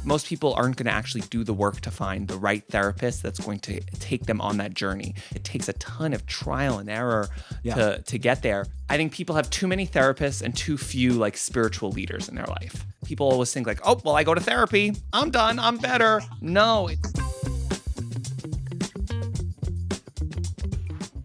most people aren't going to actually do the work to find the right therapist that's going to take them on that journey. It takes a ton of trial and error to get there. I think people have too many therapists and too few like spiritual leaders in their life. People always think like, oh, well, I go to therapy. I'm done. I'm better. No.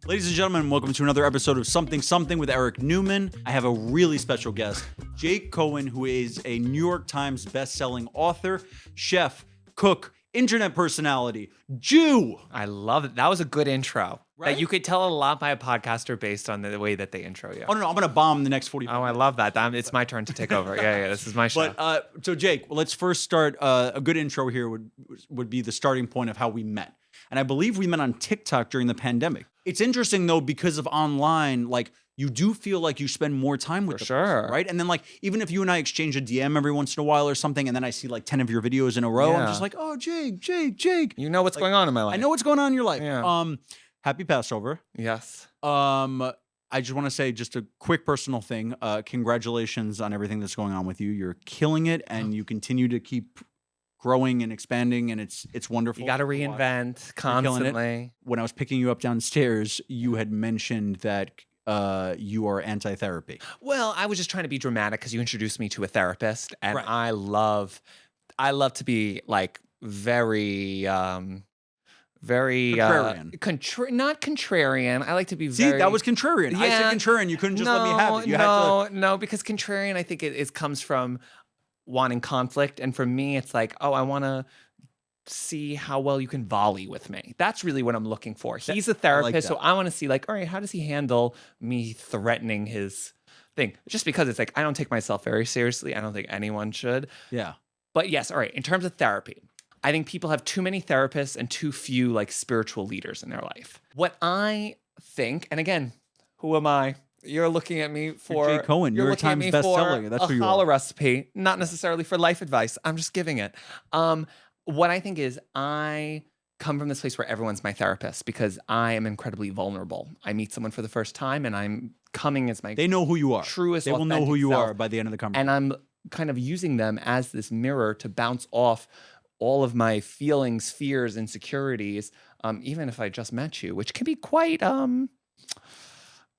Ladies and gentlemen, welcome to another episode of Something Something with Eric Newman. I have a really special guest, Jake Cohen, who is a New York Times bestselling author, chef, cook, internet personality, Jew. I love it. That was a good intro. Right? That you could tell a lot by a podcaster based on the way that they intro you. Oh, no, I'm going to bomb the next 45 Oh, I love that. It's my turn to take over. Yeah, this is my show. But so Jake, let's first start. A good intro here would be the starting point of how we met. And I believe we met on TikTok during the pandemic. It's interesting though, because of online, like you do feel like you spend more time with the person, right? And then like, even if you and I exchange a DM every once in a while or something, and then I see like 10 of your videos in a row, I'm just like, oh, Jake. You know what's going on in my life. I know what's going on in your life. Yeah. Happy Passover. Yes. I just want to say just a quick personal thing. Congratulations on everything that's going on with you. You're killing it, and you continue to keep growing and expanding, and it's wonderful. You got to reinvent constantly. When I was picking you up downstairs, you had mentioned that you are anti-therapy. Well, I was just trying to be dramatic because you introduced me to a therapist, and Right. I love to be like very Contrarian. not contrarian. I like to be See, very. that was contrarian. I Yeah. said contrarian. You couldn't just let me have it. You had to. No, because contrarian, I think it comes from wanting conflict, and for me, it's like, oh, I want to see how well you can volley with me. That's really what I'm looking for. He's a therapist, so I want to see like, all right, how does he handle me threatening his thing? Just because it's like, I don't take myself very seriously. I don't think anyone should. Yeah. But yes, all right, in terms of therapy, I think people have too many therapists and too few like spiritual leaders in their life. What I think, and again, who am I? You're looking at me for Jake Cohen, New York Times bestseller. That's who you challah are. recipe, not necessarily for life advice. I'm just giving it. What I think is I come from this place where everyone's my therapist because I am incredibly vulnerable. I meet someone for the first time and I'm coming as my They know who you are. truest, They will know who authentic you self. are by the end of the conversation. And I'm kind of using them as this mirror to bounce off all of my feelings, fears, insecurities, even if I just met you, which can be quite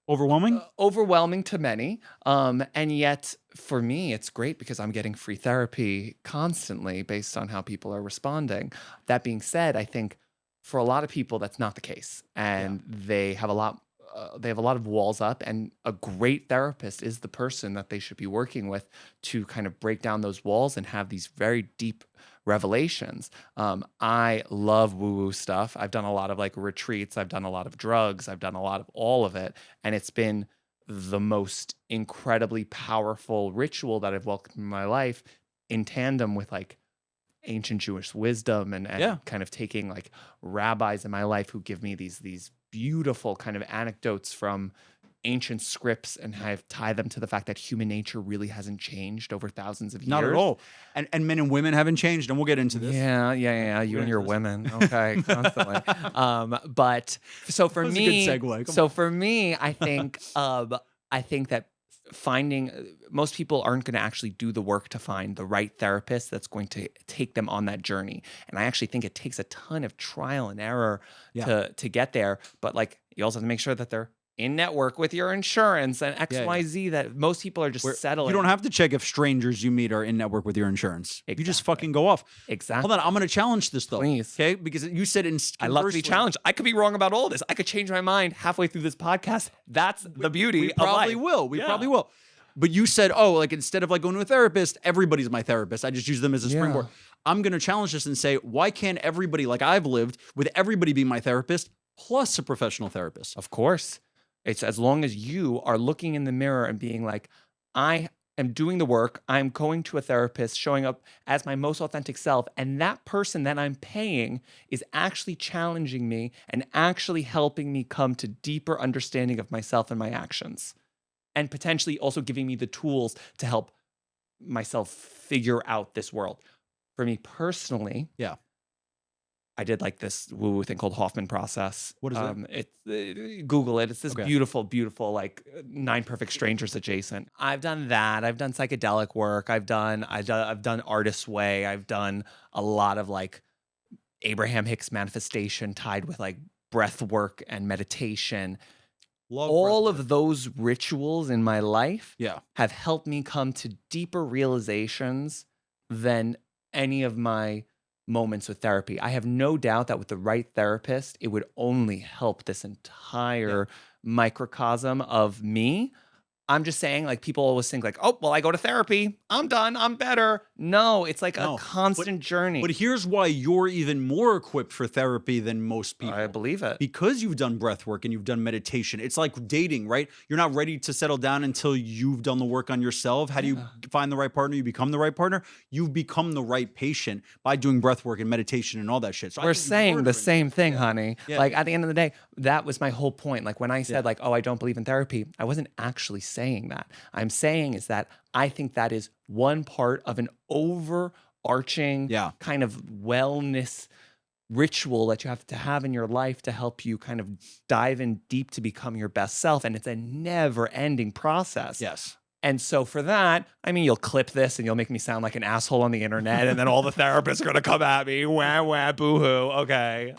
Overwhelming? overwhelming to many. And yet for me, it's great because I'm getting free therapy constantly based on how people are responding. That being said, I think for a lot of people, that's not the case. And they have a lot of walls up, and a great therapist is the person that they should be working with to kind of break down those walls and have these very deep revelations. I love woo-woo stuff. I've done a lot of like retreats. I've done a lot of drugs. I've done a lot of all of it. And it's been the most incredibly powerful ritual that I've welcomed in my life, in tandem with like ancient Jewish wisdom and kind of taking like rabbis in my life who give me these beautiful kind of anecdotes from ancient scripts, and I've tied them to the fact that human nature really hasn't changed over thousands of years. Not at all. And men and women haven't changed, and we'll get into this. Yeah. You and your women. Okay, constantly. But so for That was a me, good segue. Come so for me, I think that most people aren't going to actually do the work to find the right therapist that's going to take them on that journey. And I actually think it takes a ton of trial and error to get there. But like, you also have to make sure that they're in network with your insurance and XYZ that most people are just settling. You don't have to check if strangers you meet are in network with your insurance. Exactly. You just fucking go off. Exactly. Hold on, I'm going to challenge this though. Please. Okay? Because you said I love to be challenged. I could be wrong about all this. I could change my mind halfway through this podcast. That's the beauty of life. We probably will. But you said, oh, like instead of like going to a therapist, everybody's my therapist. I just use them as a springboard. I'm going to challenge this and say, why can't everybody, like I've lived, with everybody be my therapist plus a professional therapist? Of course. It's as long as you are looking in the mirror and being like, I am doing the work. I'm going to a therapist, showing up as my most authentic self. And that person that I'm paying is actually challenging me and actually helping me come to deeper understanding of myself and my actions. And potentially also giving me the tools to help myself figure out this world. For me personally, I did like this woo thing called Hoffman process. What is that? Google it. It's this Okay. beautiful, beautiful like nine perfect strangers adjacent. I've done that. I've done psychedelic work. I've done artist way. I've done a lot of like Abraham Hicks manifestation tied with like breath work and meditation. Love breath All work. of those rituals in my life Yeah. have helped me come to deeper realizations than any of my moments with therapy. I have no doubt that with the right therapist, it would only help this Yeah. entire microcosm of me. I'm just saying, like, people always think, like, oh, well, I go to therapy. I'm done. I'm better. No, it's like a No. constant journey. But here's why you're even more equipped for therapy than most people. I believe it. Because you've done breath work and you've done meditation. It's like dating, right? You're not ready to settle down until you've done the work on yourself. How do you find the right partner? You become the right partner. You've become the right patient by doing breath work and meditation and all that shit. So I We're think saying you're the doing- same thing, Yeah. honey. Yeah, Like yeah. at the end of the day, that was my whole point. Like when I said Yeah. like, oh, I don't believe in therapy, I wasn't actually saying that. I'm saying is that I think that is one part of an overarching Yeah. kind of wellness ritual that you have to have in your life to help you kind of dive in deep to become your best self. And it's a never ending process. Yes. And so for that, I mean, you'll clip this and you'll make me sound like an asshole on the internet, and then all the therapists are gonna come at me. Wah wah, boo-hoo. Okay.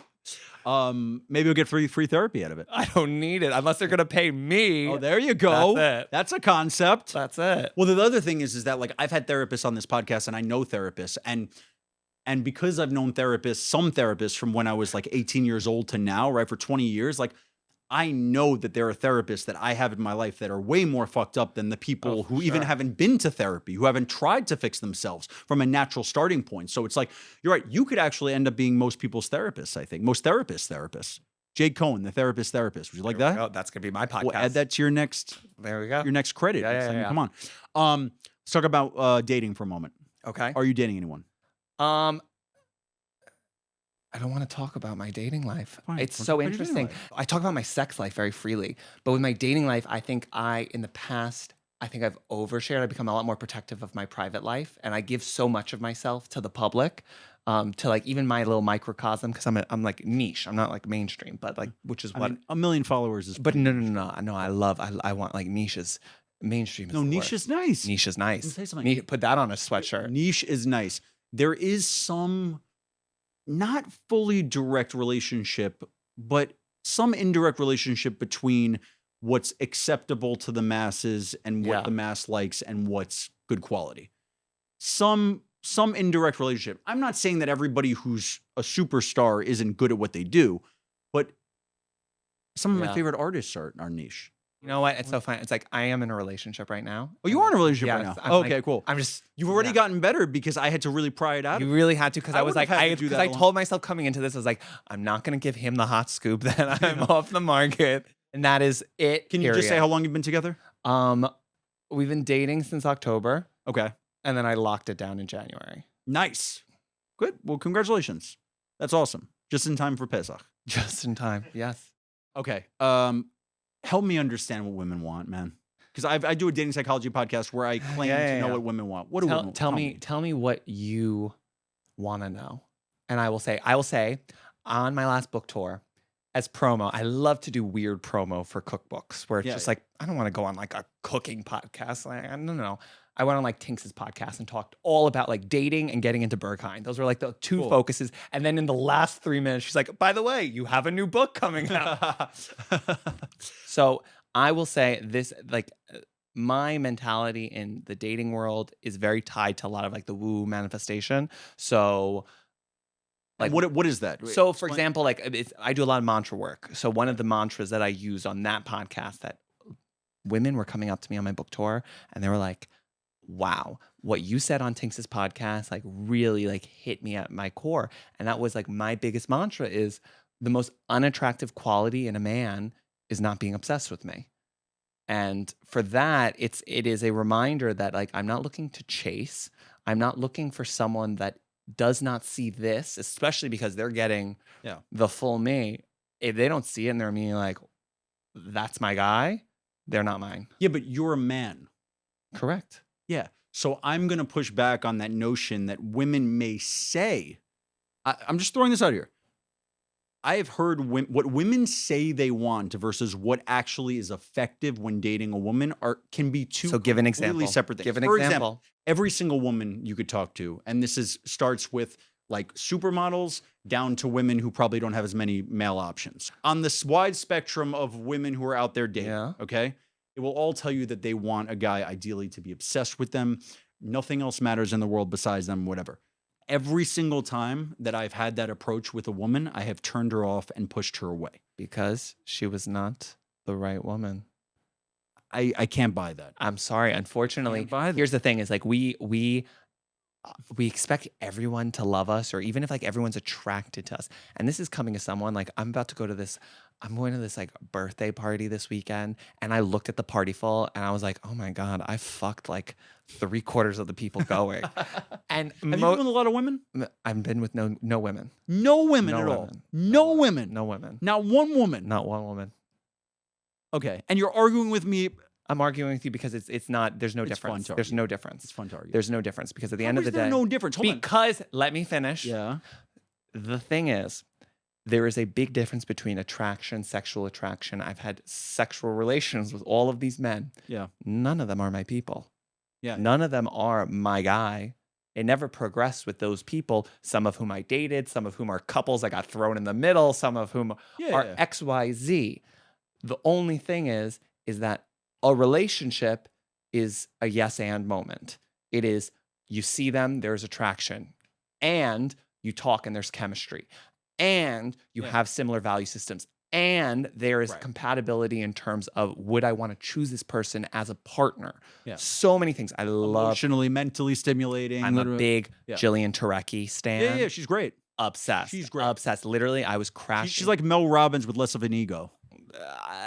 Maybe you'll get free therapy out of it. I don't need it unless they're gonna pay me. Oh, there you go. That's it. That's a concept. That's it. Well, the other thing is that like I've had therapists on this podcast and I know therapists and because I've known some therapists from when I was like 18 years old to now, right, for 20 years, like I know that there are therapists that I have in my life that are way more fucked up than the people for who even sure. haven't been to therapy, who haven't tried to fix themselves from a natural starting point. So it's like, you're right, you could actually end up being most people's therapists, I think. Most therapists. Jake Cohen, the therapist. Would you like that? Oh, that's gonna be my podcast. We'll add that to your next There we go. credit. Yeah, next yeah, time you yeah. come on. Let's talk about dating for a moment. Okay. Are you dating anyone? I don't want to talk about my dating life. Fine, It's don't so talk about your dating interesting. life. I talk about my sex life very freely, but with my dating life, I think in the past, I think I've overshared. I've become a lot more protective of my private life, and I give so much of myself to the public, to like even my little microcosm, because I'm like niche. I'm not like mainstream, but like which is I what. mean, 1 million followers is But no. I want like niches. Mainstream is no the niche worst. is nice. Niche is nice. say something. Put that on a sweatshirt. Niche is nice. There is some not fully direct relationship, but some indirect relationship between what's acceptable to the masses and what Yeah. the mass likes and what's good quality. Some indirect relationship. I'm not saying that everybody who's a superstar isn't good at what they do, but some of my Yeah. favorite artists are niche. You know what? It's so fun. It's like I am in a relationship right now. Oh, you are in a relationship right Yes, now. I'm Okay, like- cool. I'm just. You've already yeah. gotten better because I had to really pry it out. You really had to, because I I was would've like, had to do because that I a long- told myself coming into this, I was like, I'm not going to give him the hot scoop that I'm off the market, and that is it. Can you just say period. how long you've been together? We've been dating since October, Okay. and then I locked it down in January, Nice. Good. Well, congratulations. That's awesome. Just in time for Pesach. just in time. Yes. Okay. Help me understand what women want, man. Because I do a dating psychology podcast where I claim to know what women want. What do women Tell want? tell me what you want to know, and I will say on my last book tour, as promo, I love to do weird promo for cookbooks where it's Yeah, just yeah. like, I don't want to go on like a cooking podcast. Like, no. I went on like Tinks's podcast and talked all about like dating and getting into Berghain. Those were like the two Cool. focuses. And then in the last 3 minutes, she's like, by the way, you have a new book coming out. So I will say this, like my mentality in the dating world is very tied to a lot of like the woo manifestation. So like like what is that? so, for Explain- example, like I do a lot of mantra work. So one of the mantras that I used on that podcast, that women were coming up to me on my book tour and they were like, wow, what you said on Tinks's podcast like really like hit me at my core. And that was like my biggest mantra is the most unattractive quality in a man is not being obsessed with me. And for that, it is a reminder that like I'm not looking to chase. I'm not looking for someone that does not see this, especially because they're getting Yeah. the full me. If they don't see it and they're meaning like, that's my guy, they're not mine. Yeah, but you're a man. Correct. Yeah. So I'm going to push back on that notion that women may say, I'm just throwing this out here. I have heard what women say they want versus what actually is effective when dating a woman can be two So give an completely example. separate things. Give an For example, example. every single woman you could talk to, and this starts with like supermodels down to women who probably don't have as many male options. On this wide spectrum of women who are out there dating, Yeah. okay? It will all tell you that they want a guy ideally to be obsessed with them. Nothing else matters in the world besides them, whatever. Every single time that I've had that approach with a woman, I have turned her off and pushed her away. Because she was not the right woman. I can't buy that. I'm sorry. Unfortunately, Can't buy that. here's the thing: is like we expect everyone to love us, or even if like everyone's attracted to us. And this is coming to someone like I'm about to go to this. I'm going to this like birthday party this weekend, and I looked at the party full, and I was like, oh my god, I fucked like 3/4 of the people going. And Have you been with a lot of women? I've been with no women, No women no at all. women, No women. no women, Not one woman. not one woman. Okay. And you're arguing with me. I'm arguing with you because it's not. There's no It's fun difference. to There's argue. no difference. It's fun to argue. There's no difference because at the How end of is the there day, no difference? Hold on. because let me finish. Yeah. The thing is, there is a big difference between attraction, sexual attraction. I've had sexual relations with all of these men. Yeah. None of them are my people. Yeah. None of them are my guy. It never progressed with those people, some of whom I dated, some of whom are couples I got thrown in the middle, some of whom are Yeah. XYZ. The only thing is that a relationship is a yes and moment. It is you see them, there's attraction, and you talk and there's chemistry, and you Yeah. have similar value systems, and there is Right. compatibility in terms of would I want to choose this person as a partner? Yeah. So many things. I love. Emotionally, mentally stimulating. I'm a literally. big Yeah. Jillian Turecki stan. Yeah, yeah, she's great. Obsessed. She's great. Obsessed. Literally, I was crashing. She's like Mel Robbins with less of an ego.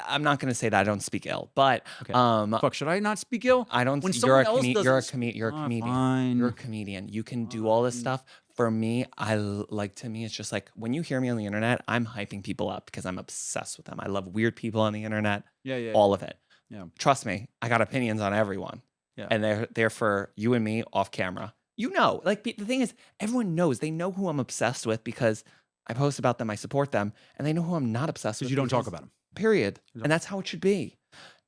I'm not going to say that I don't speak ill, but Okay. Fuck, should I not speak ill? I don't. When You're a, someone else you're a, doesn't you're a Ah, comedian. fine. You're a comedian. You can do all this Fine. stuff. For me, to me, it's just like when you hear me on the internet, I'm hyping people up because I'm obsessed with them. I love weird people on the internet, Yeah, yeah. all of it. Yeah. Trust me, I got opinions on everyone. Yeah. And they're for you and me off camera. You know, like the thing is, everyone knows. They know who I'm obsessed with because I post about them, I support them, and they know who I'm not obsessed with. Because you don't talk about them. Period. You don't. And that's how it should be.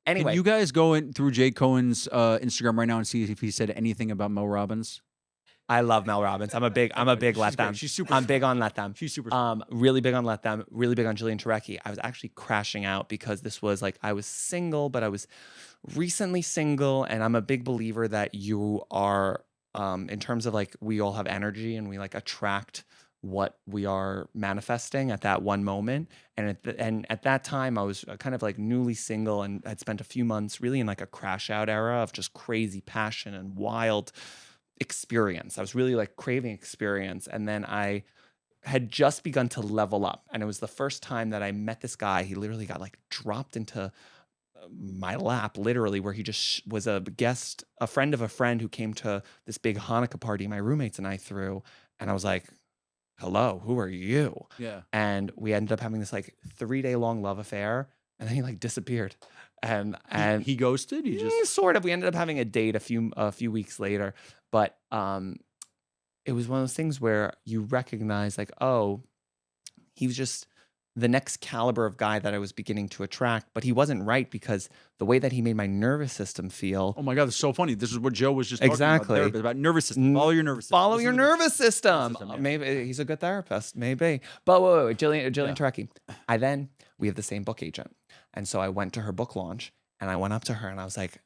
Anyway, Can you guys go in through Jay Cohen's Instagram right now and see if he said anything about Mel Robbins? I love Mel Robbins. I'm a big She's let great. them. She's super. I'm big on let them. She's super. Really big on let them. Really big on Jillian Turecki. I was actually crashing out because this was like I was single, but I was recently single, and I'm a big believer that you are, in terms of like we all have energy and we like attract what we are manifesting at that one moment. And at that time, I was kind of like newly single and had spent a few months really in like a crash out era of just crazy passion and wild experience. I was really like craving experience. And then I had just begun to level up. And it was the first time that I met this guy. He literally got like dropped into my lap, literally, where he just was a guest, a friend of a friend who came to this big Hanukkah party my roommates and I threw. And I was like, hello, who are you? Yeah. And we ended up having this like 3-day long love affair. And then he like disappeared. And He ghosted. He just. sort of. We ended up having a date a few weeks later, but it was one of those things where you recognize like, oh, he was just the next caliber of guy that I was beginning to attract, but he wasn't right because the way that he made my nervous system feel. Oh my God, that's so funny. This is what Joe was just talking Exactly. about nervous system. Follow your nervous system. Follow Listen your to nervous system. yeah. Maybe he's a good therapist. Maybe. But wait. Jillian Yeah. Turecki. We have the same book agent. And so I went to her book launch and I went up to her and I was like,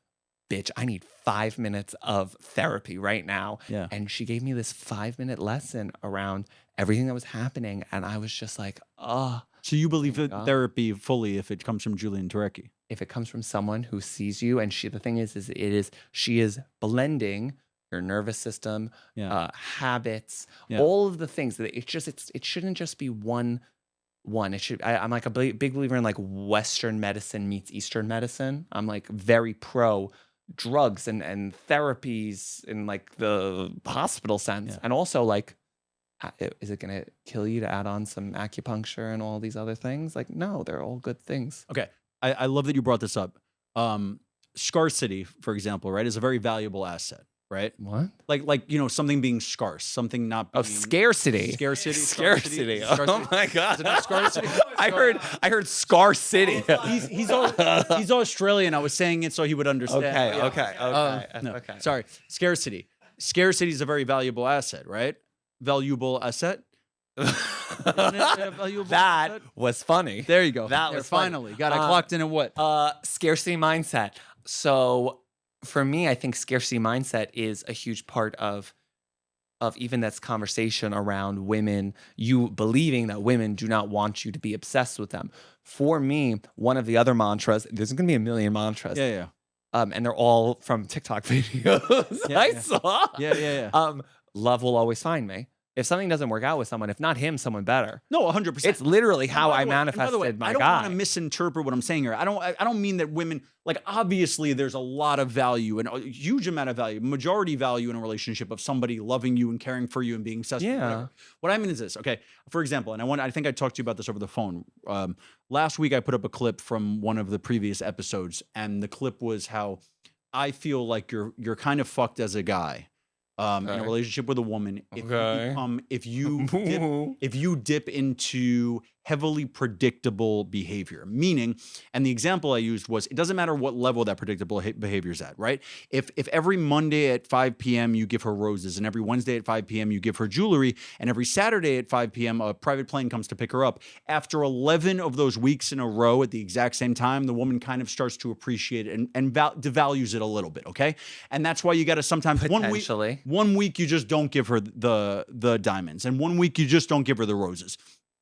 bitch, I need 5 minutes of therapy right now. Yeah. And she gave me this 5-minute lesson around everything that was happening. And I was just like, oh. So you believe in God. therapy fully if it comes from Julian Turecki? If it comes from someone who sees you, and the thing is she is blending your nervous system, Yeah. habits, Yeah. all of the things that it shouldn't just be one. It should. I'm like a big believer in like Western medicine meets Eastern medicine. I'm like very pro drugs and therapies in like the hospital sense, Yeah. and also like, is it going to kill you to add on some acupuncture and all these other things? Like, no, they're all good things. Okay. I love that you brought this up. Scarcity, for example, right, is a very valuable asset. right? What? Like something being scarce, something not being Oh, scarcity. scarcity. Scarcity. Scarcity. Oh my god. Is it not scarcity? I heard Scar City. He's Australian. I was saying it so he would understand. Okay, Yeah. okay. No, Okay. sorry. Scarcity. Scarcity is a very valuable asset, right? Valuable asset. Isn't it a valuable That asset? was funny. There you go. That There, was funny. finally got it clocked in at what? Scarcity mindset. So for me, I think scarcity mindset is a huge part of even this conversation around women, you believing that women do not want you to be obsessed with them. For me, one of the other mantras, there's going to be a million mantras. Yeah. And they're all from TikTok videos Yeah, I yeah. saw. Yeah. Love will always find me. If something doesn't work out with someone, if not him, someone better. No, 100%. It's literally how I And by the way, manifested my I don't guy. want to misinterpret what I'm saying here. I don't mean that women, like, obviously there's a lot of value and a huge amount of value, majority value in a relationship of somebody loving you and caring for you and being obsessed with you, Yeah. whatever. What I mean is this, okay? For example, and I think I talked to you about this over the phone. Last week I put up a clip from one of the previous episodes, and the clip was how I feel like you're kind of fucked as a guy. In a Okay. relationship with a woman, Okay. if you dip into heavily predictable behavior, meaning, and the example I used was, it doesn't matter what level that predictable behavior is at, right? If every Monday at 5 p.m. you give her roses, and every Wednesday at 5 p.m. you give her jewelry, and every Saturday at 5 p.m. a private plane comes to pick her up, after 11 of those weeks in a row at the exact same time, the woman kind of starts to appreciate it and devalues it a little bit, okay? And that's why you got to sometimes Potentially. one week you just don't give her the diamonds, and one week you just don't give her the roses.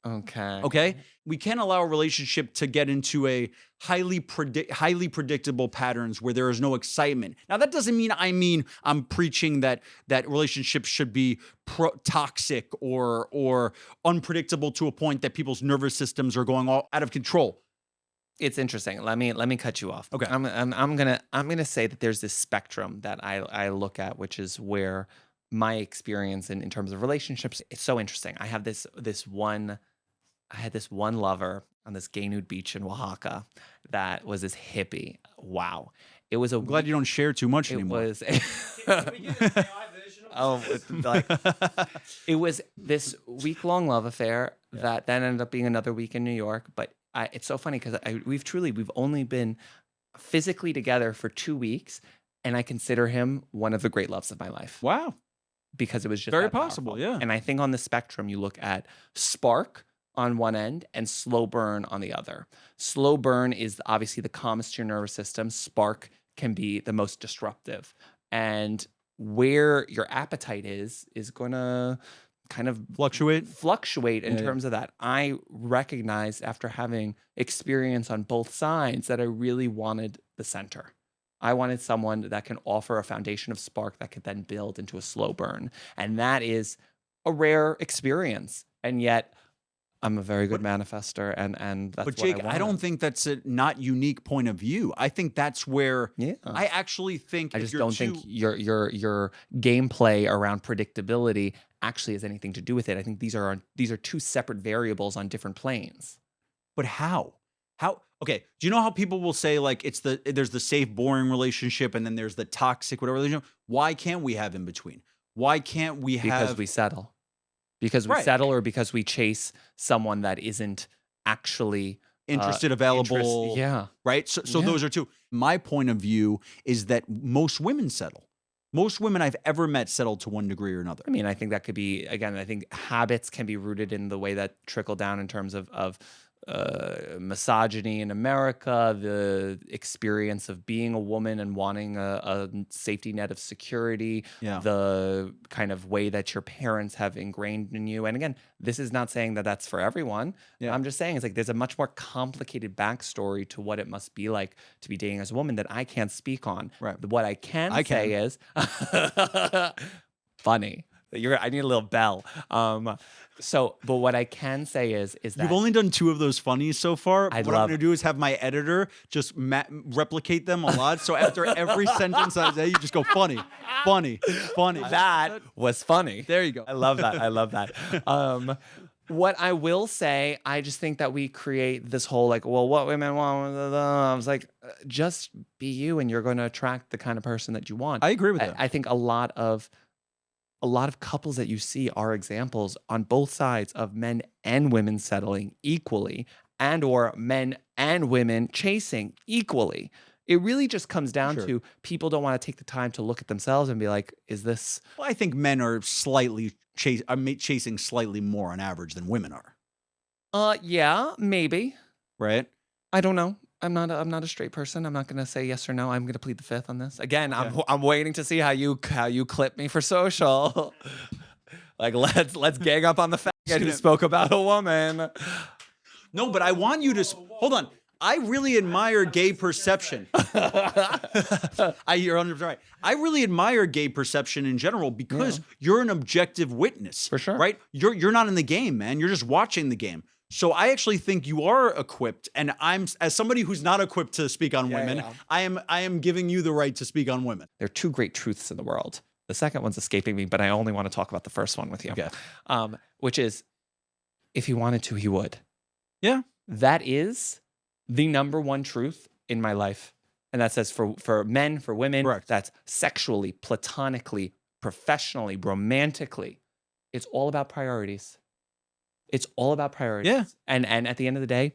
Okay. Okay, we can't allow a relationship to get into a highly predictable patterns where there is no excitement. Now, that doesn't mean I'm preaching that relationships should be toxic or unpredictable to a point that people's nervous systems are going all out of control. It's interesting. Let me cut you off. Okay. I'm gonna say that there's this spectrum that I look at, which is where my experience in terms of relationships, it's so interesting. I had this one lover on this gay nude beach in Oaxaca that was this hippie. Wow. It was I'm glad you don't share too much it anymore. was Can we get an AI version of this? like it was this week-long love affair that then ended up being another week in New York. But it's so funny because we've only been physically together for 2 weeks, and I consider him one of the great loves of my life Wow. because it was just Very that possible, powerful. yeah. And I think on the spectrum, you look at spark on one end and slow burn on the other. Slow burn is obviously the calmest to your nervous system. Spark can be the most disruptive. And where your appetite is going to kind of fluctuate in Yeah. terms of that. I recognized after having experience on both sides that I really wanted the center. I wanted someone that can offer a foundation of spark that could then build into a slow burn. And that is a rare experience. And yet I'm a very good manifester, and that's But what Jake, I don't wanted. think that's a not unique point of view. I think that's where Yeah. I actually think I if just you're don't think your gameplay around predictability actually has anything to do with it. I think these are two separate variables on different planes. But how? How? Okay. Do you know how people will say like there's the safe, boring relationship, and then there's the toxic, whatever relationship? Why can't we have in between? Why can't we have? Because we settle. Because we Right. settle, or because we chase someone that isn't actually interested, available, yeah. right? So Yeah. those are two. My point of view is that most women settle. Most women I've ever met settle to one degree or another. I mean, I think that could be, again, I think habits can be rooted in the way that trickle down in terms of misogyny in America, the experience of being a woman and wanting a safety net of security, Yeah. the kind of way that your parents have ingrained in you. And again, this is not saying that that's for everyone. Yeah. I'm just saying it's like there's a much more complicated backstory to what it must be like to be dating as a woman that I can't speak on. Right. What I can say is funny. I need a little bell. But what I can say is that You've only done 2 of those funnies so far. I'd What I'm love- going to do is have my editor just replicate them a lot. So after every sentence I say, you just go funny, funny, funny. that was funny. There you go. I love that. I love that. What I will say, I just think that we create this whole like, well, what women want. I was like, just be you, and you're going to attract the kind of person that you want. I agree with I, that. I think a lot of couples that you see are examples on both sides of men and women settling equally, and or men and women chasing equally. It really just comes down Sure. to people don't want to take the time to look at themselves and be like, is this Well, I think men are chasing slightly more on average than women are, yeah, maybe. right? I don't know. I'm not a straight person. I'm not gonna say yes or no. I'm gonna plead the fifth on this. Again, Okay. I'm waiting to see how you clip me for social. Like let's gang up on the faggot who spoke about a woman. No, but I want you to hold on. I really admire gay perception. You're 100% right. I really admire gay perception in general because you're an objective witness. For sure. Right? You're not in the game, man. You're just watching the game. So I actually think you are equipped, and I'm as somebody who's not equipped to speak on women, yeah. I am giving you the right to speak on women. There are two great truths in the world. The second one's escaping me, but I only want to talk about the first one with you. Okay. Which is, if he wanted to, he would. Yeah. That is the number one truth in my life. And that says for men, for women, Correct. that's sexually, platonically, professionally, romantically. It's all about priorities. It's all about priorities. Yeah. And at the end of the day,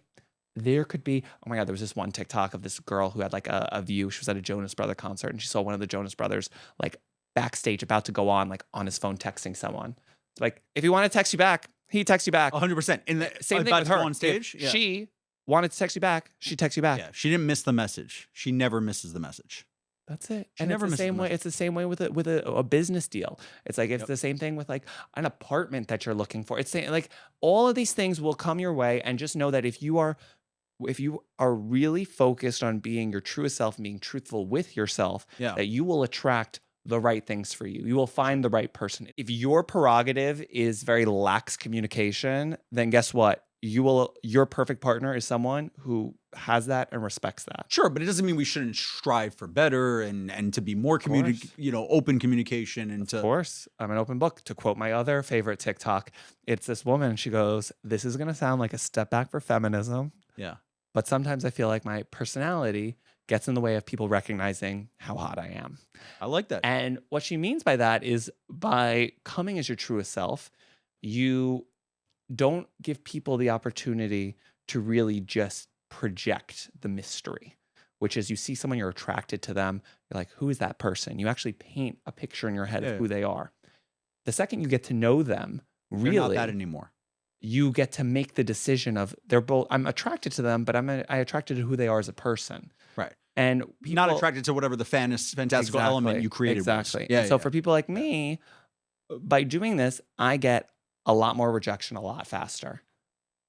there could be, oh my God, there was this one TikTok of this girl who had like a view. She was at a Jonas Brother concert and she saw one of the Jonas Brothers like backstage about to go on, like on his phone texting someone. It's like, if he wanted to text you back, he texts you back. 100%. In the Same thing about with to her. go on stage. If she wanted to text you back, she texts you back. Yeah, she didn't miss the message. She never misses the message. That's it. She And never it's the misses same the way. message. It's the same way with a business deal. It's like it's the same thing with like an apartment that you're looking for. It's like all of these things will come your way, and just know that if you are really focused on being your truest self and being truthful with yourself, Yeah. that you will attract the right things for you. You will find the right person. If your prerogative is very lax communication, then guess what? Your perfect partner is someone who has that and respects that. Sure, but it doesn't mean we shouldn't strive for better and to be more course. open communication and Of to course, I'm an open book. To quote my other favorite TikTok, it's this woman. She goes, "This is going to sound like a step back for feminism, yeah. but sometimes I feel like my personality gets in the way of people recognizing how hot I am." I like that. And what she means by that is by coming as your truest self, you don't give people the opportunity to really just project the mystery, which is you see someone, you're attracted to them. You're like, who is that person? You actually paint a picture in your head Yeah. of who they are. The second you get to know them, They're really, not that anymore. you get to make the decision of I'm attracted to them, but I attracted to who they are as a person. Right. And Not people- attracted to whatever the fantastical element you created Exactly. was. Yeah. So for people like me, by doing this, I get a lot more rejection a lot faster.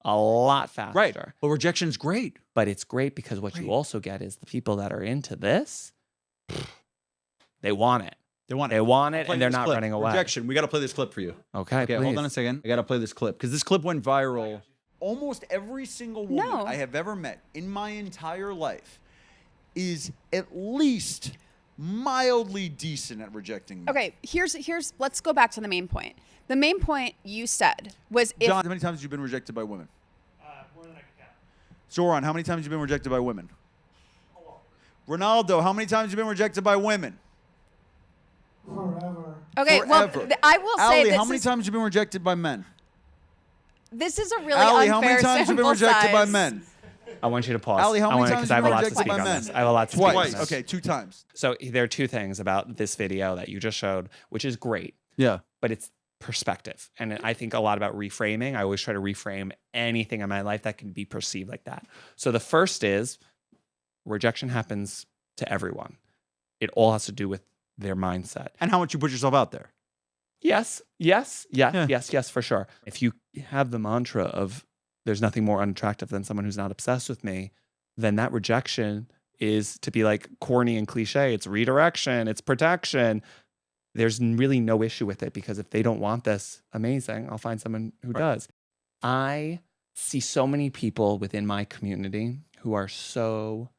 A lot faster. Right. But rejection's great. But it's great because what you also get is the people that are into this, they want it. They want it. They want it, Play and they're this not clip. running away. Rejection. We got to play this clip for you. Okay, Okay, hold on a please. second. I got to play this clip because this clip went viral. Almost every single woman No. I have ever met in my entire life is at least mildly decent at rejecting me. Okay, here's let's go back to the main point. The main point you said was if John, how many times have you been rejected by women? More than I can count. Zoran, how many times have you been rejected by women? Ronaldo, how many times have you been rejected by women? Forever. okay, well Forever. I will say Ali, this how many is, times have you been rejected by men? this is a really Ali, unfair how many times have you been sample rejected by size. men? I want you to pause. Ali, how many times Because have I you have a been lot to rejected speak by on men? this. I have a lot to speak on Twice. this. Okay, 2 times. So there are two things about this video that you just showed, which is great, Yeah. but it's perspective. And I think a lot about reframing. I always try to reframe anything in my life that can be perceived like that. So the first is rejection happens to everyone. It all has to do with their mindset. And how much you put yourself out there. Yes, Yeah. for sure. If you have the mantra of there's nothing more unattractive than someone who's not obsessed with me, then that rejection is to be like corny and cliche. It's redirection, it's protection. There's really no issue with it because if they don't want this, amazing. I'll find someone who does. I see so many people within my community who are so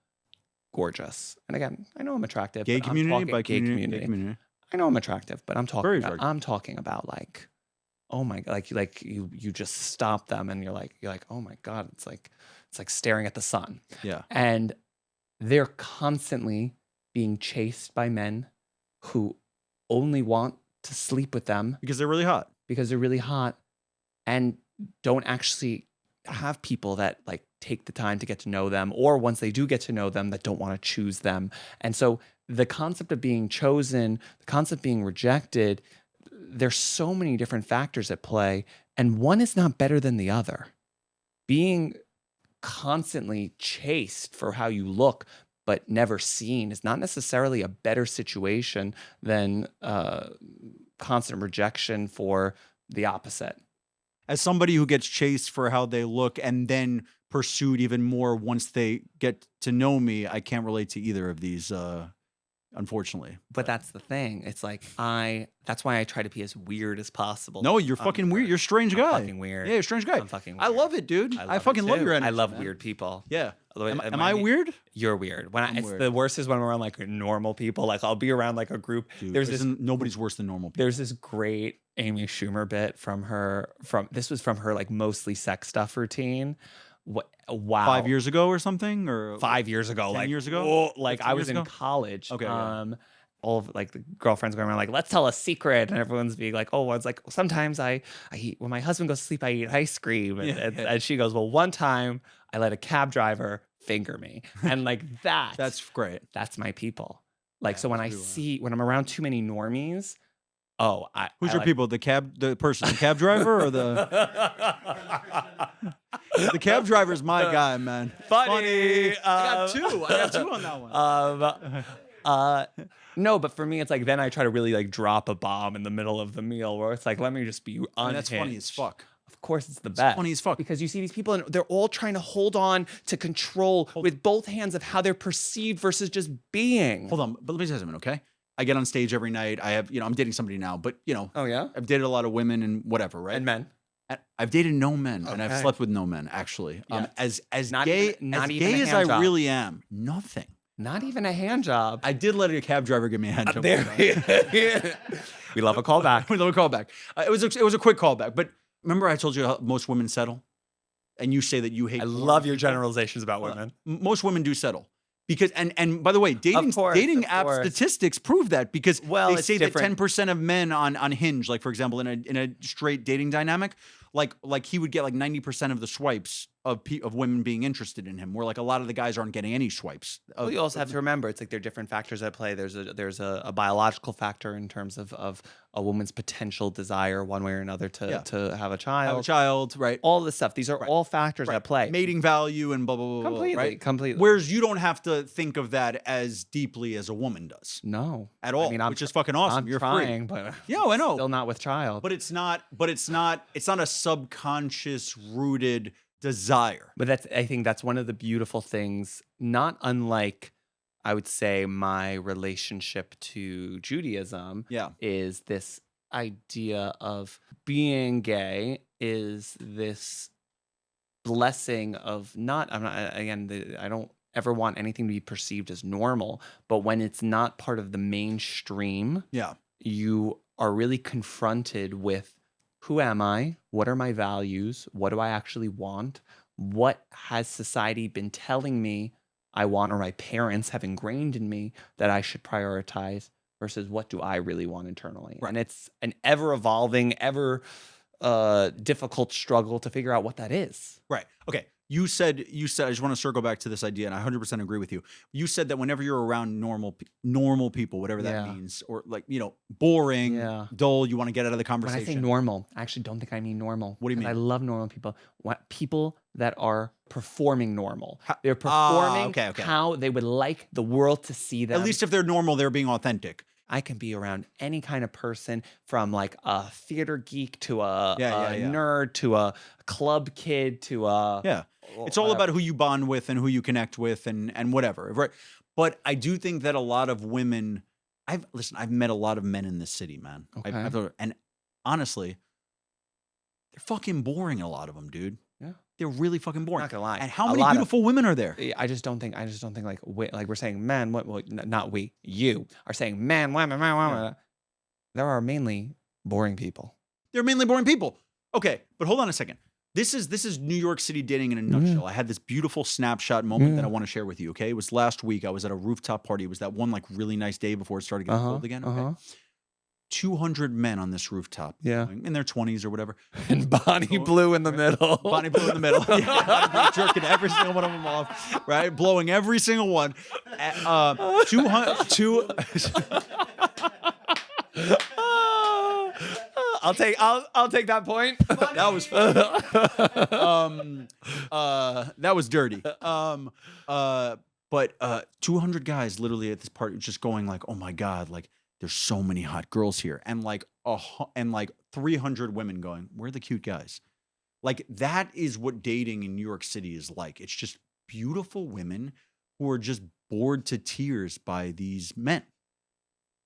gorgeous. And again, I know I'm attractive. Gay but I'm community talking- by gay community. community. Gay community. I know I'm attractive, but I'm Very talking. attractive. I'm talking about like, oh my, like you just stop them and you're like, oh my God, it's like staring at the sun. Yeah. And they're constantly being chased by men who only want to sleep with them Because they're really hot. because they're really hot and don't actually have people that like take the time to get to know them, or once they do get to know them, that don't want to choose them. And so the concept of being chosen, the concept of being rejected, there's so many different factors at play, and one is not better than the other. Being constantly chased for how you look but never seen is not necessarily a better situation than constant rejection for the opposite. As somebody who gets chased for how they look and then pursued even more once they get to know me, I can't relate to either of these, unfortunately. But that's the thing. It's like that's why I try to be as weird as possible. No, you're fucking weird. You're a strange I'm guy. fucking weird. Yeah, you're a strange guy. I'm fucking I weird. love it, dude. I love fucking it love too. your energy. I love man. weird people. Yeah. Although Am I weird? You're weird. When I'm it's weird. the worst is when we're around like normal people. Like I'll be around like a group. Dude, There's this nobody's worse than normal people. there's this great Amy Schumer bit from her like mostly sex stuff routine. Wow. 5 years ago or something? Or 5 years ago. 10 like years ago? whoa, like 15 I was years in ago? college. Okay, yeah. All of like the girlfriends going around like, let's tell a secret, and everyone's being like, oh, it's like sometimes I eat when my husband goes to sleep, I eat ice cream, and, and she goes, well, one time I let a cab driver finger me, and like that. That's great. That's my people. Like so when I that's really when I'm around too many normies, Who's I your like, people? The cab driver or the the cab driver's my guy, man. Funny. I got two on that one. No, but for me, it's like then I try to really like drop a bomb in the middle of the meal where it's like, let me just be unhinged. And that's funny as fuck. Of course, it's the best. Funny as fuck. Because you see these people and they're all trying to hold on to control with both hands of how they're perceived versus just being. Hold on, but let me say something, okay? I get on stage every night. I have, I'm dating somebody now, but Oh yeah, I've dated a lot of women and whatever, right? and men. I've dated no men, and I've Okay. slept with no men actually. Yeah. As Not gay even- not as even gay a as hand I job. really am, nothing. Not even a hand job. I did let a cab driver give me a hand job. There. We love a callback. We love a callback. It was a quick callback, but remember I told you how most women settle, and you say that you hate. I boring love your people? generalizations about women. Most women do settle because, and by the way, dating course, dating of app course. statistics prove that because Well, they it's say that different. 10% of men on Hinge, like for example, in a straight dating dynamic, like he would get like 90% of the swipes of women being interested in him, where like a lot of the guys aren't getting any swipes. Well, you also have to remember it's like there are different factors at play. There's a biological factor in terms of a woman's potential desire one way or another to have a child. Have a child, right? All this stuff. These are all factors at play. Mating value and blah blah blah. Completely, right? completely. Whereas you don't have to think of that as deeply as a woman does No, at all, which is fucking awesome. I'm You're trying, free. but Yeah, I know. still not with child. But it's not a subconscious rooted desire. But I think that's one of the beautiful things, not unlike, I would say, my relationship to Judaism. Yeah. Is this idea of being gay is this blessing of I don't ever want anything to be perceived as normal, but when it's not part of the mainstream, Yeah. you are really confronted with, who am I? What are my values? What do I actually want? What has society been telling me I want, or my parents have ingrained in me that I should prioritize, versus what do I really want internally? Right. And it's an ever evolving, ever difficult struggle to figure out what that is. Right. Okay. You said I just want to circle back to this idea, and I 100% agree with you. You said that whenever you're around normal people, whatever that Yeah. means, or like, boring, Yeah. dull, you want to get out of the When conversation. I say normal, I actually don't think I mean normal. What do you 'Cause I mean? love normal people. People that are performing normal. They're Ah, performing okay. how they would like the world to see them. At least if they're normal, they're being authentic. I can be around any kind of person, from like a theater geek to a Yeah. nerd to a club kid to a Yeah. It's all about who you bond with and who you connect with and whatever. Right. But I do think that a lot of women, I've met a lot of men in this city, man. Okay. And honestly, they're fucking boring, a lot of them, dude. Yeah. They're really fucking boring. Not gonna lie. And how A many lot of- beautiful women are there? I just don't think like we're saying men. Not we. You are saying men, women, women. There are mainly boring people. They're mainly boring people. Okay, but hold on a second. This is New York City dating in a nutshell. I had this beautiful snapshot moment that I want to share with you. Okay, it was last week. I was at a rooftop party. It was that one like really nice day before it started getting cold again. Okay, 200 men on this rooftop. Yeah. In their 20s or whatever. And Bonnie Blue in the middle. Bonnie Blue in the middle. Yeah, Bonnie Blue jerking every single one of them off, right? Blowing every single one. 200. I'll take that point. That was fun. That was dirty. But 200 guys literally at this party just going like, oh my God, like there's so many hot girls here. And like 300 women going, where are the cute guys? Like that is what dating in New York City is like. It's just beautiful women who are just bored to tears by these men.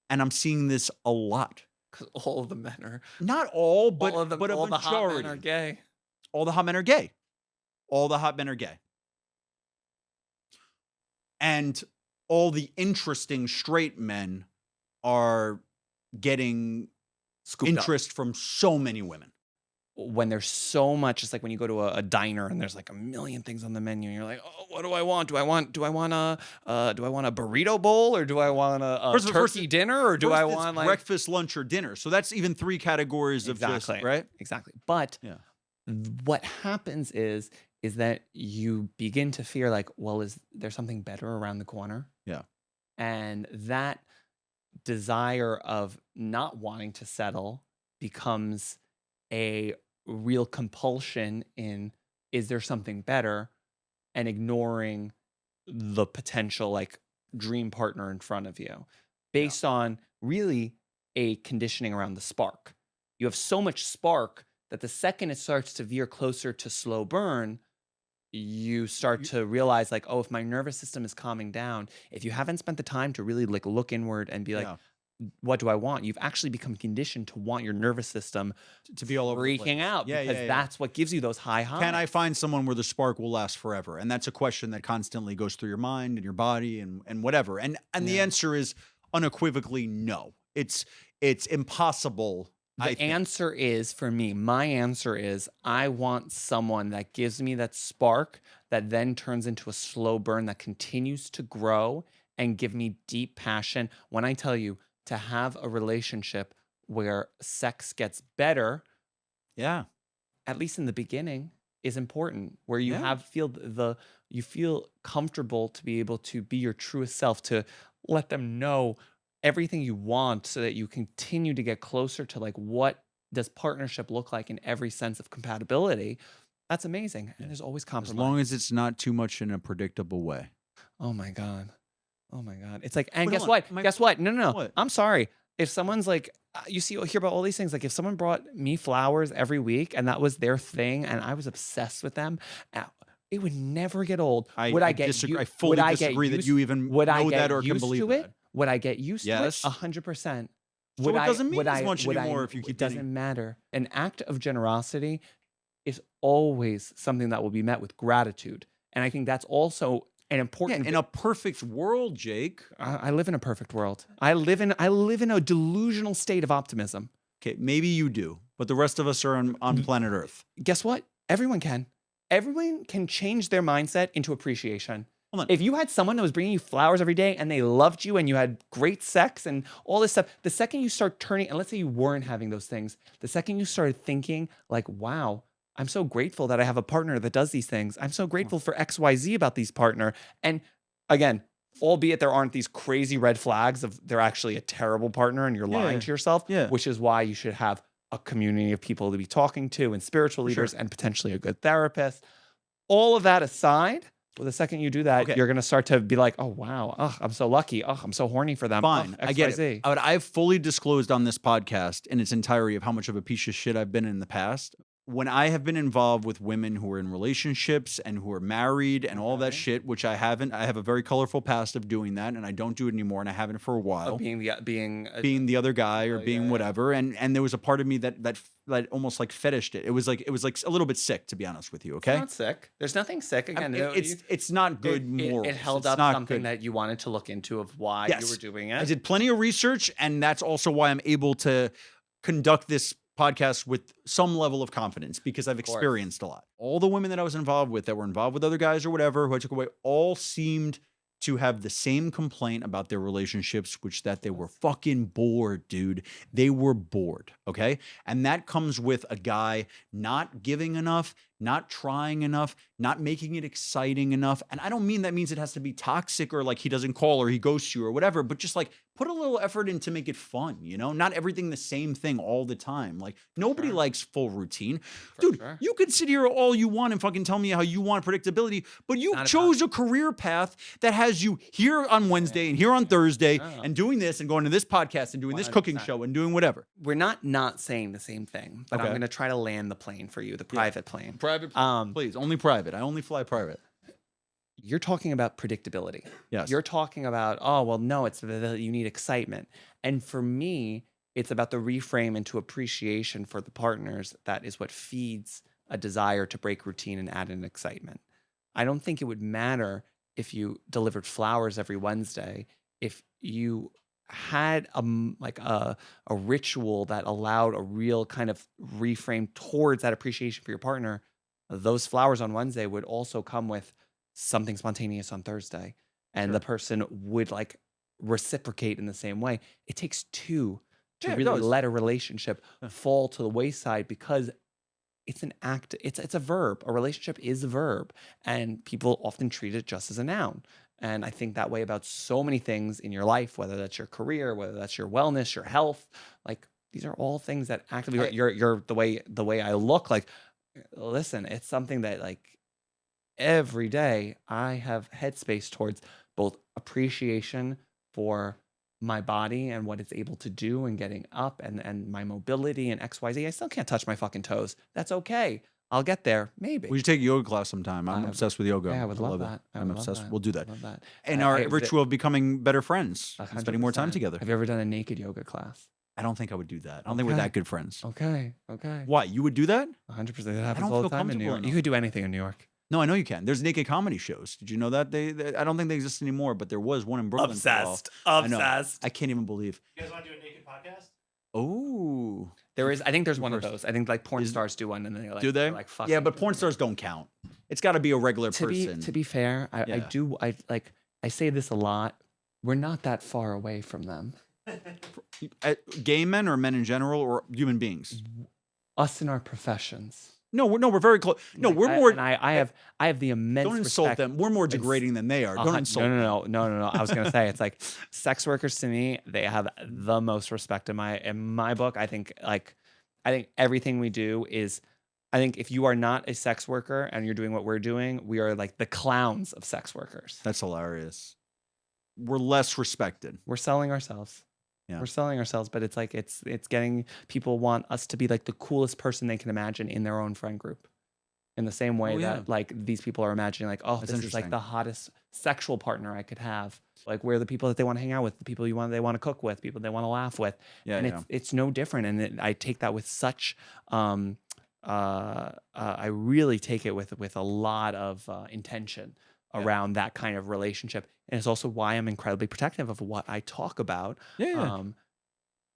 And I'm seeing this a lot. Because all of the men are Not all, but all of them, but a all the hot majority. men are gay. All the hot men are gay. All the hot men are gay. And all the interesting straight men are getting Scooped up. interest from so many women. When there's so much, it's like when you go to a diner and there's like a million things on the menu, and you're like, oh, what do I want? Do I want a burrito bowl, or do I want a turkey dinner, or do I First it's want like breakfast, lunch, or dinner? So that's even 3 categories of just, right? Exactly. But Yeah. what happens is that you begin to fear like, well, is there something better around the corner? Yeah. And that desire of not wanting to settle becomes a real compulsion in, is there something better, and ignoring the potential like dream partner in front of you based on really a conditioning around the spark. You have so much spark that the second it starts to veer closer to slow burn, you start to realize like, oh, if my nervous system is calming down, if you haven't spent the time to really like look inward and be like, Yeah. what do I want? You've actually become conditioned to want your nervous system To be all over the freaking place. out, Yeah, because yeah, yeah. that's what gives you those high highs. Can I find someone where the spark will last forever? And that's a question that constantly goes through your mind and your body and whatever. And the Yeah. answer is unequivocally no. It's impossible. I The think. answer is, for me, my answer is I want someone that gives me that spark that then turns into a slow burn that continues to grow and give me deep passion. When I tell you to have a relationship where sex gets better, Yeah. at least in the beginning, is important. Where you Yeah. you feel comfortable to be able to be your truest self, to let them know everything you want, so that you continue to get closer to like, what does partnership look like in every sense of compatibility. That's amazing. And there's always As compromise. long as it's not too much in a predictable way. Oh my God. Oh my God. It's like, and Wait, guess hold on. what? Guess what? No. What? I'm sorry. If someone's like, you hear about all these things, like if someone brought me flowers every week and that was their thing and I was obsessed with them, it would never get old. Would I get disagree. u- I fully would I get disagree that used- you even would I know get that or can used believe to that. it? Would I get used Yes. to it? 100%. So it doesn't mean as much anymore if you keep It doesn't dating. matter. An act of generosity is always something that will be met with gratitude. And I think that's also an Yeah, important. in a perfect world, Jake. I live in a perfect world. I live in a delusional state of optimism. Okay, maybe you do, but the rest of us are on planet Earth. Guess what? Everyone can. Everyone can change their mindset into appreciation. Hold on. If you had someone that was bringing you flowers every day and they loved you and you had great sex and all this stuff, the second you start turning, and let's say you weren't having those things, the second you started thinking like, wow, I'm so grateful that I have a partner that does these things. I'm so grateful for XYZ about these partner. And again, albeit there aren't these crazy red flags of they're actually a terrible partner and you're lying to yourself, Yeah. which is why you should have a community of people to be talking to and spiritual For sure. leaders and potentially a good therapist. All of that aside, well, the second you do that, Okay. you're going to start to be like, oh, wow, oh, I'm so lucky. Oh, I'm so horny for them. Fine, Oh, I get XYZ. it. But I've fully disclosed on this podcast in its entirety of how much of a piece of shit I've been in the past. When I have been involved with women who are in relationships and who are married and all that shit, which I haven't, I have a very colorful past of doing that, and I don't do it anymore, and I haven't for a while. Of being Being the other guy or Oh, being yeah. whatever, and there was a part of me that almost like fetished it. It was like a little bit sick, to be honest with you. Okay, not sick. There's nothing sick. Again, it's not good morals. It held It's up not something good. that you wanted to look into of why Yes. you were doing it. I did plenty of research, and that's also why I'm able to conduct this podcast with some level of confidence because I've course. experienced a lot. All the women that I was involved with that were involved with other guys or whatever who I took away all seemed to have the same complaint about their relationships, which that they were fucking bored, dude. They were bored, okay? And that comes with a guy not giving enough, not trying enough, not making it exciting enough. And I don't mean that means it has to be toxic or like he doesn't call or he ghosts you or whatever, but just like put a little effort in to make it fun, you know? Not everything the same thing all the time. Like nobody likes full routine. Dude, sure. you could sit here all you want and fucking tell me how you want predictability, but you chose a career path that has you here on Wednesday and here on Thursday and doing this and going to this podcast and doing this cooking 100%. show and doing whatever. We're not saying the same thing, but I'm Okay. going to try to land the plane for you, the private plane. Private, Um, please, only private. I only fly private. You're talking about predictability. Yes. You're talking about, oh, well, no, it's you need excitement. And for me, it's about the reframe into appreciation for the partners. That is what feeds a desire to break routine and add an excitement. I don't think it would matter if you delivered flowers every Wednesday, if you had a ritual that allowed a real kind of reframe towards that appreciation for your partner. Those flowers on Wednesday would also come with something spontaneous on Thursday, and the person would like reciprocate in the same way. It takes two to Yeah, it really does. let a relationship fall to the wayside because it's an act. It's a verb. A relationship is a verb, and people often treat it just as a noun. And I think that way about so many things in your life, whether that's your career, whether that's your wellness, your health. Like these are all things that actively you're the way I look. Like, listen, it's something that like every day I have headspace towards both appreciation for my body and what it's able to do and getting up and my mobility and XYZ. I still can't touch my fucking toes. That's okay. I'll get there, maybe. We should take a yoga class sometime. I'm obsessed with yoga. Yeah, I would love it. that. I I'm would love obsessed. that. We'll do that. Love that. And I- our I- ritual of becoming better friends, and spending more time 100%. together. Have you ever done a naked yoga class? I don't think I would do that. I don't think we're Okay. that good friends. Okay. Why? You would do that? 100%. That happens don't all the feel time in New comfortable York. You enough. could do anything in New York. No, I know you can. There's naked comedy shows. Did you know that? They I don't think they exist anymore, but there was one in Brooklyn. for a while. I know. I can't even believe. You guys want to do a naked podcast? Oh, There is. I think there's one of first. those. I think like porn stars do one, and they like do they? they're like fucking. Yeah, but porn stars don't count. It's got to be a regular person. To be fair, I Yeah. do. I say this a lot. We're not that far away from them. Gay men or men in general or human beings? Us in our professions. No, we're very close. No, Like, we're more. I have the immense. Don't insult respect. them. We're more It's- degrading than they are. Don't insult. No. I was gonna say it's like sex workers to me. They have the most respect in my book. I think everything we do is. I think if you are not a sex worker and you're doing what we're doing, we are like the clowns of sex workers. That's hilarious. We're less respected. We're selling ourselves. Yeah. We're selling ourselves, but it's like it's getting people want us to be like the coolest person they can imagine in their own friend group. In the same way Oh, yeah. that like these people are imagining like, oh, That's this is like interesting. the hottest sexual partner I could have. Like we're the people that they want to hang out with, the people they want to cook with, people they want to laugh with. Yeah, and yeah. it's no different. And I take that with such I really take it with a lot of intention around that kind of relationship. And it's also why I'm incredibly protective of what I talk about Yeah.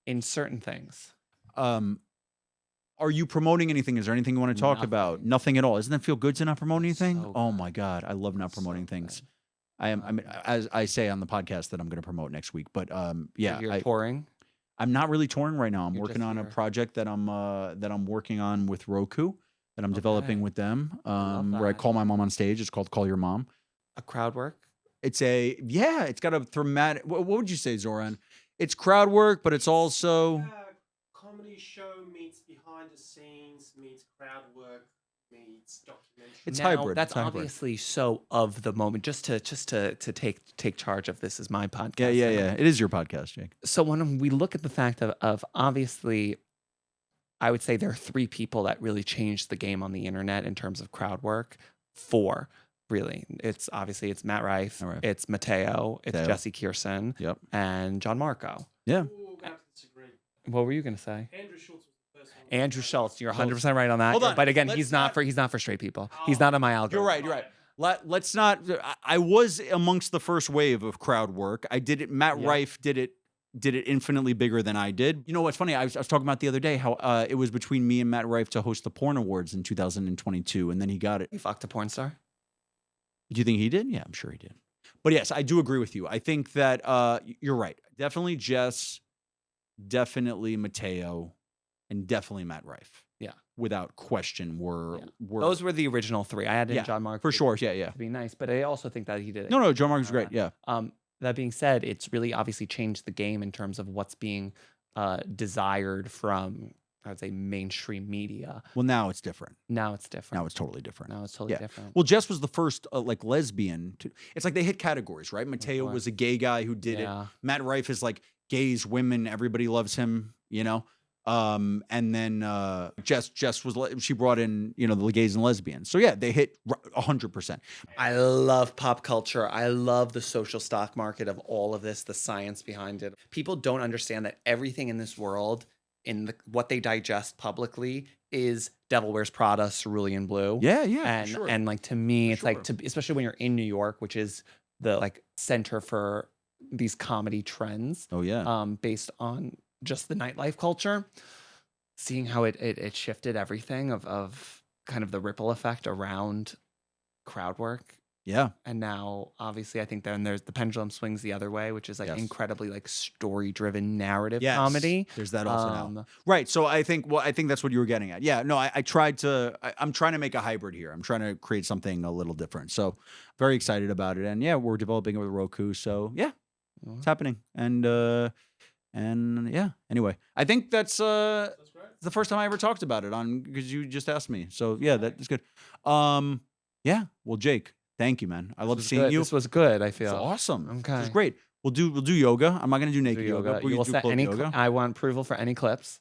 in certain things. Are you promoting anything? Is there anything you want to talk about? Nothing at all. Doesn't that feel good to not promote anything? So Oh good. my God. I love not promoting So things. good. I mean, as I say on the podcast that I'm going to promote next week, but yeah, You're touring. I'm not really touring right now. I'm You're working just on a here. project that I'm working on with Roku that I'm developing Okay. with them. love Where I that. call my mom on stage. It's called Call Your Mom. A crowd work. It's got a thematic. What would you say, Zoran? It's crowd work, but it's also Comedy show meets behind the scenes, meets crowd work, meets documentary. It's Now, hybrid. That's It's hybrid. obviously so of the moment. Just to take charge of this is my podcast. Yeah. and It is your podcast, Jake. So when we look at the fact of obviously, I would say there are three people that really changed the game on the internet in terms of crowd work. Four, really. It's Matt Rife, All right. it's Mateo, it's Mateo. Jesse Kierson, Yep. and John Marco. Yeah. Ooh, I'm gonna have to disagree. What were you gonna say? Andrew Schultz was the first one. Andrew Schultz, you're 100% right on that. Hold on, But again, let's he's not for straight people. He's not on my algorithm. You're right. Let's not. I was amongst the first wave of crowd work. I did it. Matt Yeah. Rife did it did it infinitely bigger than I did. You know what's funny? I was talking about the other day how it was between me and Matt Rife to host the Porn Awards in 2022, and then he got it. You fucked a porn star? Do you think he did? Yeah, I'm sure he did. But yes, I do agree with you. I think that you're right. Definitely Jess, definitely Mateo, and definitely Matt Rife. Yeah. Without question, were Those were the original three. I added Yeah, John Mark for sure. Yeah, yeah. to be nice, but I also think that he did it. No, John Mark was great. Yeah. That being said, it's really obviously changed the game in terms of what's being desired from, I would say, mainstream media. Well, now it's different. Now it's different. Now it's totally different. Now it's totally Yeah. different. Well, Jess was the first like lesbian. It's like they hit categories, right? Mateo course. was a gay guy who did it. Yeah. Matt Rife is like gays, women, everybody loves him, you know. And then Jess was she brought in, you know, the gays and lesbians. So yeah, they hit 100%. I love pop culture. I love the social stock market of all of this, the science behind it. People don't understand that everything in this world, what they digest publicly, is Devil Wears Prada, Cerulean Blue. Yeah, and for sure. and like to me, it's sure. like especially when you're in New York, which is the like center for these comedy trends. Oh yeah. Based on just the nightlife culture, seeing how it shifted everything of kind of the ripple effect around crowd work. Yeah. And now obviously I think then there's the pendulum swings the other way, which is like Yes. incredibly like story driven narrative Yes. comedy. There's that also now. Um, Right. So I think that's what you were getting at. Yeah. No, I'm trying to make a hybrid here. I'm trying to create something a little different. So very excited about it. And yeah, we're developing it with Roku. So yeah, it's happening. And yeah, anyway, I think that's the first time I ever talked about it because you just asked me. So yeah, that is good. Yeah. Well, Jake, thank you, man. I love seeing good. you. This was good, I It's feel. awesome. Okay. It was great. We'll do yoga. I'm not gonna do naked Do yoga. yoga. but we You will can do set clothed any yoga. I want approval for any clips.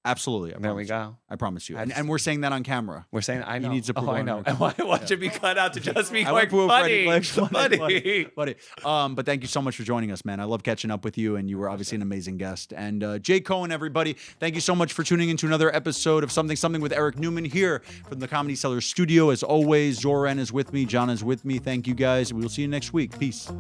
Absolutely. I There we promise you. go. I promise you. I just- And we're saying that on camera. We're saying I He know. needs approval I on know. your And why should be cut out to just be I want going approval for any funny? clips. Buddy. But thank you so much for joining us, man. I love catching up with you, and you were obviously an amazing guest. And Jay Cohen, everybody, thank you so much for tuning into another episode of Something with Eric Newman here from the Comedy Cellar Studio. As always, Zoran is with me, John is with me. Thank you, guys. We will see you next week. Peace.